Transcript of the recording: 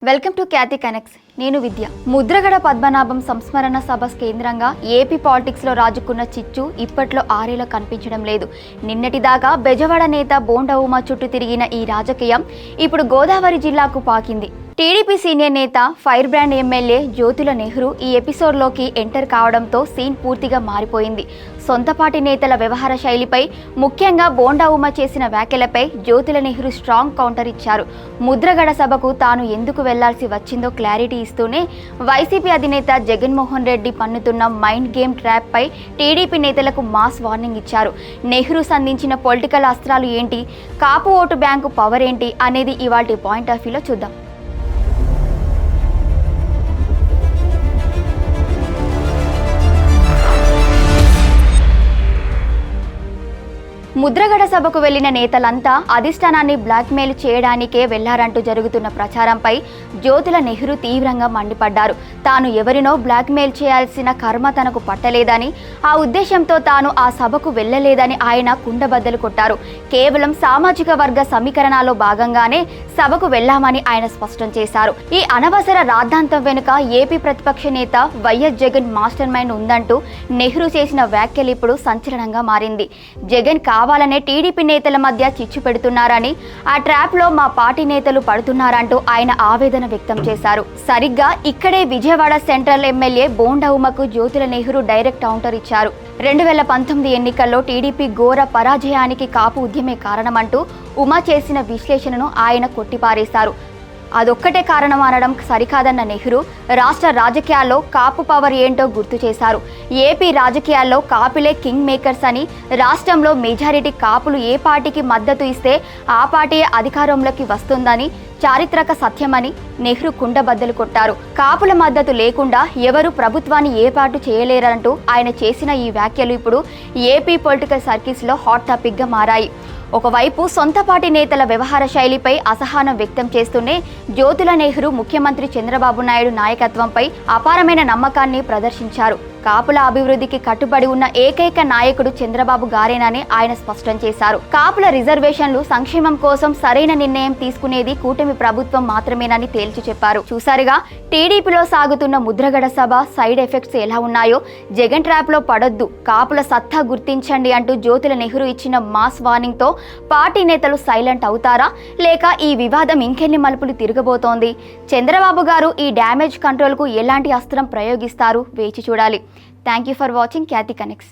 Welcome to Khyati connects. నేను విద్య. ముద్రగడ పద్మనాభం సంస్మరణ సభ కేంద్రంగా ఏపీ పాలిటిక్స్ లో రాజుకున్న చిచ్చు ఇప్పట్లో ఆరేలా కనిపించడం లేదు. నిన్నటిదాకా బెజవాడ నేత బోండా ఉమా చుట్టూ తిరిగిన ఈ రాజకీయం ఇప్పుడు గోదావరి జిల్లాకు పాకింది. టీడీపీ సీనియర్ నేత fire brand MLA Jyothula Nehru ఈ ఎపిసోడ్లోకి ఎంటర్ కావడంతో సీన్ పూర్తిగా మారిపోయింది. సొంతపాటి నేతల వ్యవహార శైలిపై, ముఖ్యంగా బోండా ఉమా చేసిన వ్యాఖ్యలపై జ్యోతుల నెహ్రూ స్ట్రాంగ్ కౌంటర్ ఇచ్చారు. ముద్రగడ సభకు తాను ఎందుకు వెళ్లాల్సి వచ్చిందో క్లారిటీ ఇస్తూనే వైసీపీ అధినేత జగన్మోహన్ రెడ్డి పన్నుతున్న మైండ్ గేమ్ ట్రాప్ పై టీడీపీ నేతలకు మాస్ వార్నింగ్ ఇచ్చారు. నెహ్రూ సంధించిన పొలిటికల్ అస్త్రాలు ఏంటి, కాపు ఓటు బ్యాంకు పవర్ ఏంటి అనేది ఇవాల్టి పాయింట్ ఆఫ్ వ్యూలో చూద్దాం. ముద్రగడ సభకు వెళ్లిన నేతలంతా అధిష్టానాన్ని బ్లాక్మెయిల్ చేయడానికే వెళ్లారంటూ జరుగుతున్న ప్రచారంపై జ్యోతుల నెహ్రూ తీవ్రంగా మండిపడ్డారు. తాను ఎవరినో బ్లాక్మెయిల్ చేయాల్సిన కర్మ తనకు పట్టలేదని, ఆ ఉద్దేశంతో తాను ఆ సభకు వెళ్లలేదని ఆయన కుండబద్దలు కొట్టారు. కేవలం సామాజిక వర్గ సమీకరణలో భాగంగానే సభకు వెళ్లామని ఆయన స్పష్టం చేశారు. ఈ అనవసర రాద్ధాంతం వెనుక ఏపీ ప్రతిపక్ష నేత వైఎస్ జగన్ మాస్టర్ మైండ్ ఉందంటూ నెహ్రూ చేసిన వ్యాఖ్యలు ఇప్పుడు సంచలనంగా మారింది. జగన్ కావాలనే టీడీపీ నేతల మధ్య చిచ్చు పెడుతున్నారని, ఆ ట్రాప్ లో మా పార్టీ నేతలు పడుతున్నారంటూ ఆయన ఆవేదన వ్యక్తం చేశారు. సరిగ్గా ఇక్కడే విజయవాడ సెంట్రల్ ఎమ్మెల్యే బోండా ఉమకు జ్యోతుల నెహ్రూ డైరెక్ట్ కౌంటర్ ఇచ్చారు. 2019 ఎన్నికల్లో టీడీపీ ఘోర పరాజయానికి కాపు ఉద్యమే కారణమంటూ ఉమా చేసిన విశ్లేషణను ఆయన కొట్టిపారేశారు. అదొక్కటే కారణం అనడం సరికాదన్న నెహ్రూ రాష్ట్ర రాజకీయాల్లో కాపు పవర్ ఏంటో గుర్తు చేశారు. ఏపీ రాజకీయాల్లో కాపులే కింగ్ మేకర్స్ అని, రాష్ట్రంలో మెజారిటీ కాపులు ఏ పార్టీకి మద్దతు ఇస్తే ఆ పార్టీ అధికారంలోకి వస్తుందని చారిత్రక సత్యమని నెహ్రూ కుండబద్దలు కొట్టారు. కాపుల మద్దతు లేకుండా ఎవరు ప్రభుత్వాన్ని ఏర్పాటు చేయలేరంటూ ఆయన చేసిన ఈ వ్యాఖ్యలు ఇప్పుడు ఏపీ పొలిటికల్ సర్కిల్స్లో హాట్ టాపిక్గా మారాయి. ఒకవైపు సొంతపాటి నేతల వ్యవహార శైలిపై అసహనం వ్యక్తం చేస్తూనే జ్యోతుల నెహ్రూ ముఖ్యమంత్రి చంద్రబాబు నాయుడు నాయకత్వంపై అపారమైన నమ్మకాన్ని ప్రదర్శించారు. కాపుల అభివృద్ధికి కట్టుబడి ఉన్న ఏకైక నాయకుడు చంద్రబాబు గారేనని ఆయన స్పష్టం చేశారు. కాపుల రిజర్వేషన్లు, సంక్షేమం కోసం సరైన నిర్ణయం తీసుకునేది కూటమి ప్రభుత్వం మాత్రమేనని తేల్చి చెప్పారు. చూసారుగా టీడీపీలో సాగుతున్న ముద్రగడ సభ సైడ్ ఎఫెక్ట్స్ ఎలా ఉన్నాయో. జగన్ ట్రాప్ లో పడొద్దు, కాపుల సత్తా గుర్తించండి అంటూ జ్యోతుల నెహ్రూ ఇచ్చిన మాస్ వార్నింగ్ తో పార్టీ నేతలు సైలెంట్ అవుతారా, లేక ఈ వివాదం ఇంకెన్ని మలుపులు తిరగబోతోంది? చంద్రబాబు గారు ఈ డ్యామేజ్ కంట్రోల్ కు ఎలాంటి అస్త్రం ప్రయోగిస్తారు? వేచి చూడాలి. Thank you for watching Khyati connects.